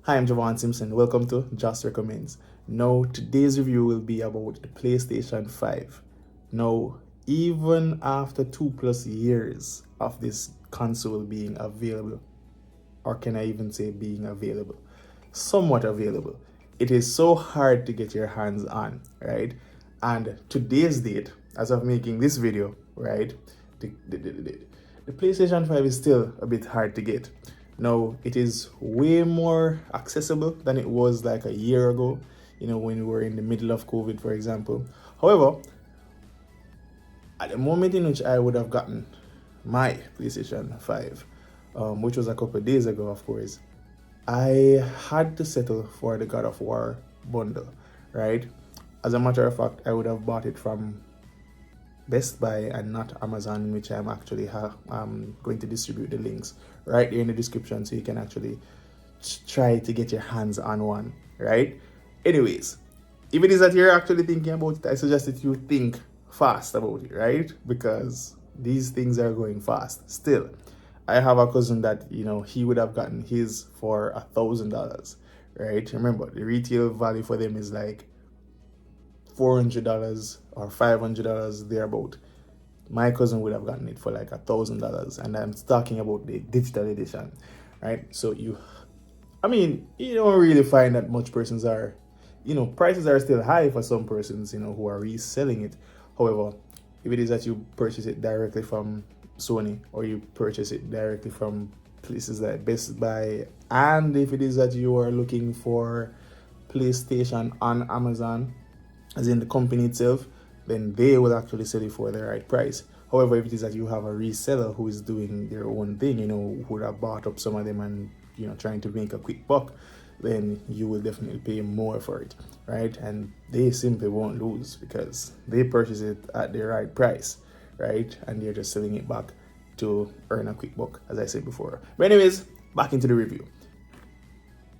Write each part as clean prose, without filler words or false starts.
Hi, I'm Javon Simpson. Welcome to Just Recommends. Now, today's review will be about the PlayStation 5. Now, even after 2+ years of this console being available, or can I even say being available, somewhat available, it is so hard to get your hands on, right? And today's date, as of making this video, right, the PlayStation 5 is still a bit hard to get. Now, it is way more accessible than it was like a year ago, when we were in the middle of COVID, for example. However, at the moment in which I would have gotten my PlayStation 5, which was a couple of days ago, of course, I had to settle for the God of War bundle, right? As a matter of fact, I would have bought it from Best Buy and not Amazon, which I'm actually going to distribute the links right there in the description so you can actually try to get your hands on one, right? Anyways, if it is that you're actually thinking about it, I suggest that you think fast about it, right? Because these things are going fast. Still, I have a cousin that he would have gotten his for $1,000, right? Remember, the retail value for them is like $400 or $500 thereabout. My cousin would have gotten it for like $1,000, and I'm talking about the digital edition, right? So you don't really find that much persons are, prices are still high for some persons, who are reselling it. However, if it is that you purchase it directly from Sony or you purchase it directly from places like Best Buy, and if it is that you are looking for PlayStation on Amazon, as in the company itself, then they will actually sell it for the right price. However, if it is that you have a reseller who is doing their own thing, who would have bought up some of them and trying to make a quick buck, then you will definitely pay more for it, right? And they simply won't lose because they purchase it at the right price, right? And they're just selling it back to earn a quick buck, as I said before. But anyways, back into the review.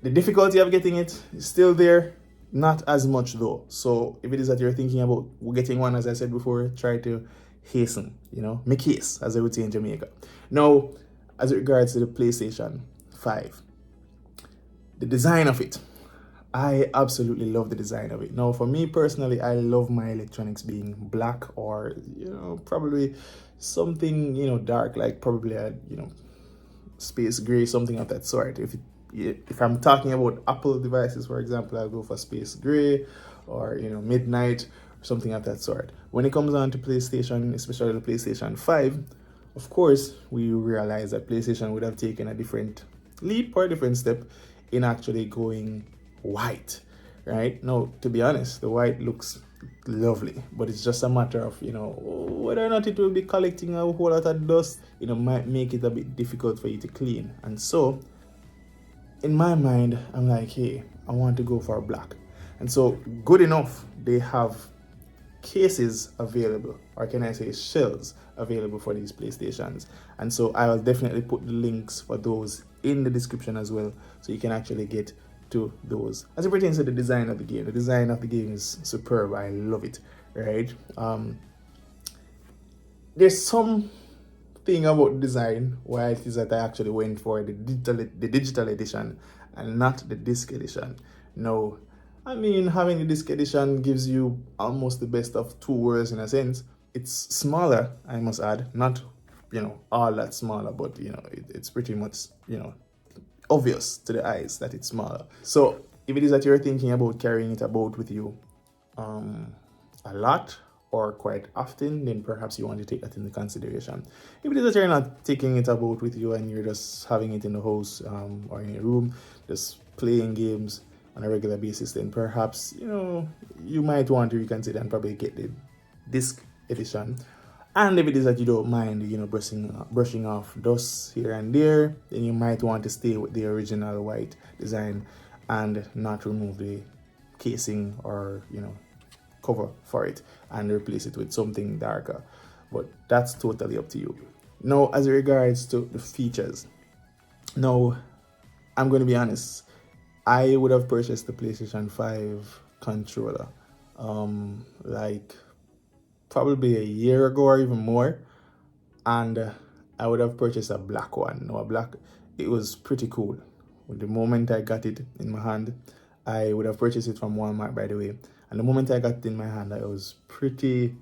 The difficulty of getting it is still there, not as much though. So if it is that you're thinking about getting one, as I said before, try to hasten, make haste, as I would say in Jamaica. Now, as it regards to the PlayStation 5, the design of it, I absolutely love the design of it. Now, for me personally, I love my electronics being black or, probably something, dark, like probably a, space gray, something of that sort. If I'm talking about Apple devices, for example, I'll go for space gray or midnight or something of that sort. When it comes on to PlayStation, especially the PlayStation 5, of course, we realize that PlayStation would have taken a different leap or a different step in actually going white, right? Now, to be honest, the white looks lovely, but it's just a matter of whether or not it will be collecting a whole lot of dust, might make it a bit difficult for you to clean. And so in my mind, I'm like, hey, I want to go for black. And so good enough, they have cases available, or can I say shells available for these PlayStations. And so I'll definitely put the links for those in the description as well, so you can actually get to those. As it pertains to the design of the game, the design of the game is superb. I love it, right? There's some thing about design why it is that I actually went for the digital edition and not the disc edition. No, I mean, having the disc edition gives you almost the best of two worlds in a sense. It's smaller, I must add, not all that smaller, but it's pretty much obvious to the eyes that it's smaller. So if it is that you're thinking about carrying it about with you a lot or quite often, then perhaps you want to take that into consideration. If it is that you're not taking it about with you and you're just having it in the house or in your room, just playing games on a regular basis, then perhaps you might want to reconsider and probably get the disc edition. And if it is that you don't mind, brushing off dust here and there, then you might want to stay with the original white design and not remove the casing or cover for it and replace it with something darker. But that's totally up to you. Now, as regards to the features, now I'm going to be honest. I would have purchased the PlayStation 5 controller like probably a year ago or even more, and I would have purchased a black one. No, a black, it was pretty cool. The moment I got it in my hand, I would have purchased it from Walmart, by the way. And the moment I got it in my hand, I was pretty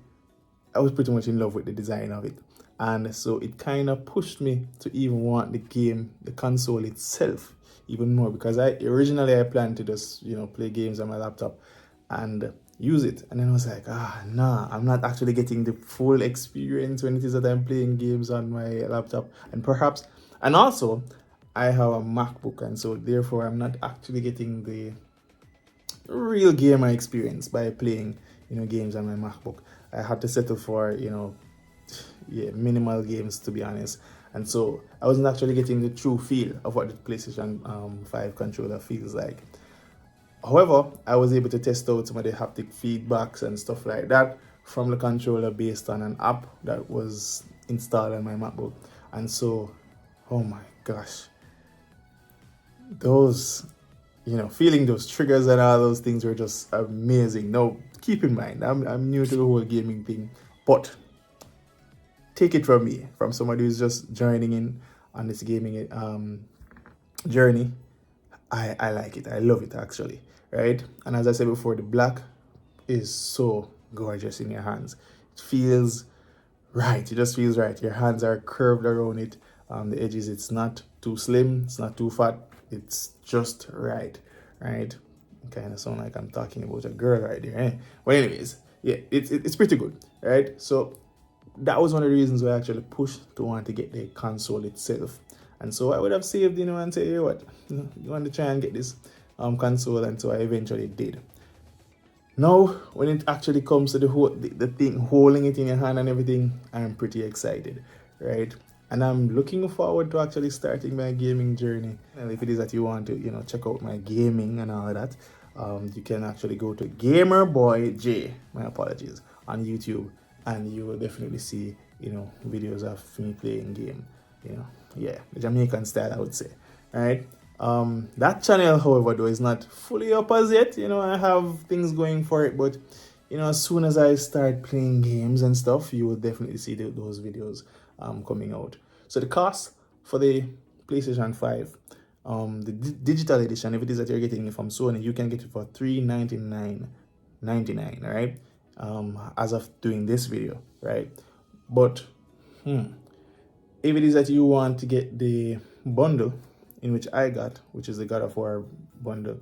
much in love with the design of it. And so it kind of pushed me to even want the game, the console itself, even more, because I planned to just, play games on my laptop and use it. And then I was like, nah, I'm not actually getting the full experience when it is that I'm playing games on my laptop. And also, I have a MacBook, and so therefore I'm not actually getting the real gamer experience by playing, games on my MacBook. I had to settle for, minimal games, to be honest. And so I wasn't actually getting the true feel of what the PlayStation 5 controller feels like. However, I was able to test out some of the haptic feedbacks and stuff like that from the controller based on an app that was installed on my MacBook. And so, oh my gosh, those, feeling those triggers and all those things were just amazing. Now, keep in mind, I'm new to the whole gaming thing, but take it from me, from somebody who's just joining in on this gaming journey. I like it. I love it, actually, right? And as I said before, the black is so gorgeous in your hands. It feels right. It just feels right. Your hands are curved around it. The edges, it's not too slim, it's not too fat. It's just right? Kind of sound like I'm talking about a girl right there. But anyways, yeah, it's pretty good, right? So that was one of the reasons why I actually pushed to want to get the console itself. And so I would have saved, and say, hey, what, you want to try and get this console, and so I eventually did. Now, when it actually comes to the thing, holding it in your hand and everything, I'm pretty excited, right? And I'm looking forward to actually starting my gaming journey. And if it is that you want to, check out my gaming and all of that, you can actually go to Gamer Boy J, my apologies, on YouTube, and you will definitely see, videos of me playing game, the Jamaican style, I would say, right? That channel, however, though, is not fully up as yet. I have things going for it, but as soon as I start playing games and stuff, you will definitely see those videos coming out. So the cost for the PlayStation 5, the digital edition, if it is that you're getting it from Sony, you can get it for $399.99, right? As of doing this video, right? But if it is that you want to get the bundle, in which I got, which is the God of War bundle,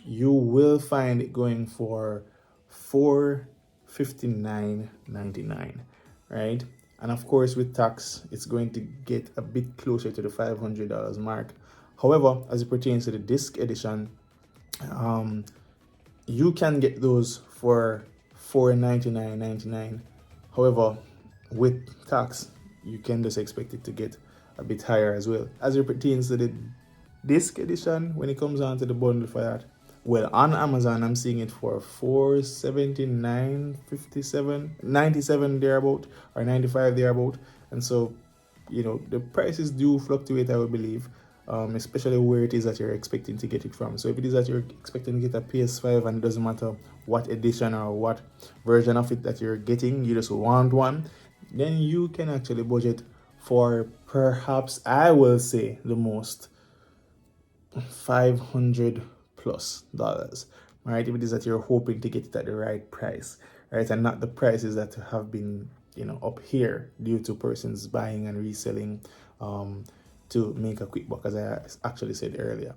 you will find it going for $459.99, right? And of course, with tax, it's going to get a bit closer to the $500 mark. However, as it pertains to the disc edition, you can get those for $499.99. However, with tax, you can just expect it to get a bit higher as well. As it pertains to the disc edition, when it comes on to the bundle for that, well, on Amazon, I'm seeing it for $479.57, 97 thereabout, or 95 thereabout. And so, the prices do fluctuate, I would believe, especially where it is that you're expecting to get it from. So if it is that you're expecting to get a PS5 and it doesn't matter what edition or what version of it that you're getting, you just want one, then you can actually budget for perhaps, I will say, the most $500 plus, right? If it is that you're hoping to get it at the right price, right? And not the prices that have been, up here due to persons buying and reselling to make a quick buck, as I actually said earlier.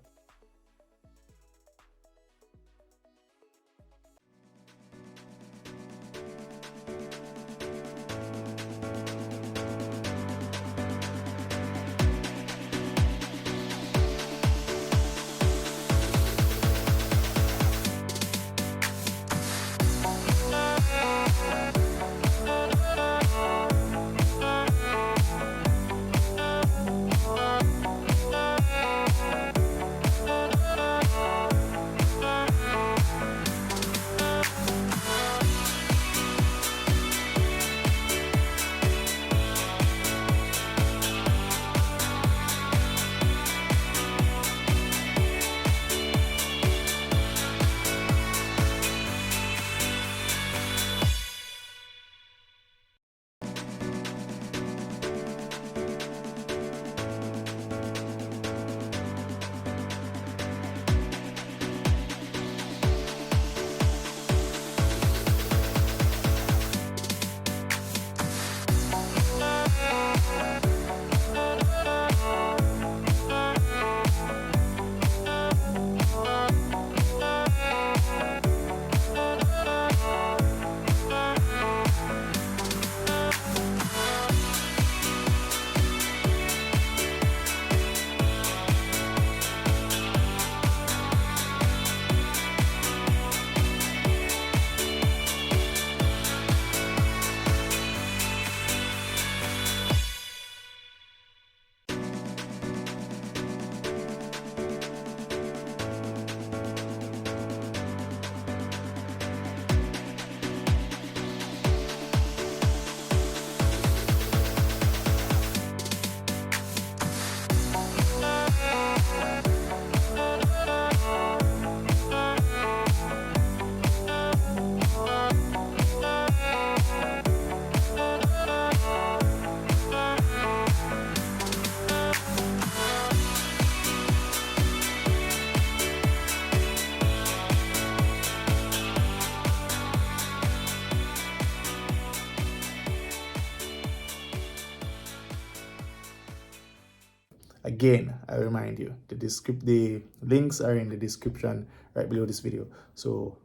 Again, I remind you, the links are in the description right below this video. So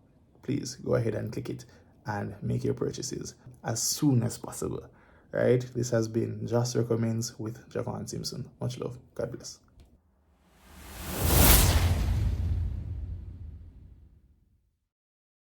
please go ahead and click it and make your purchases as soon as possible. Right? This has been Just Recommends with Javon Simpson. Much love. God bless.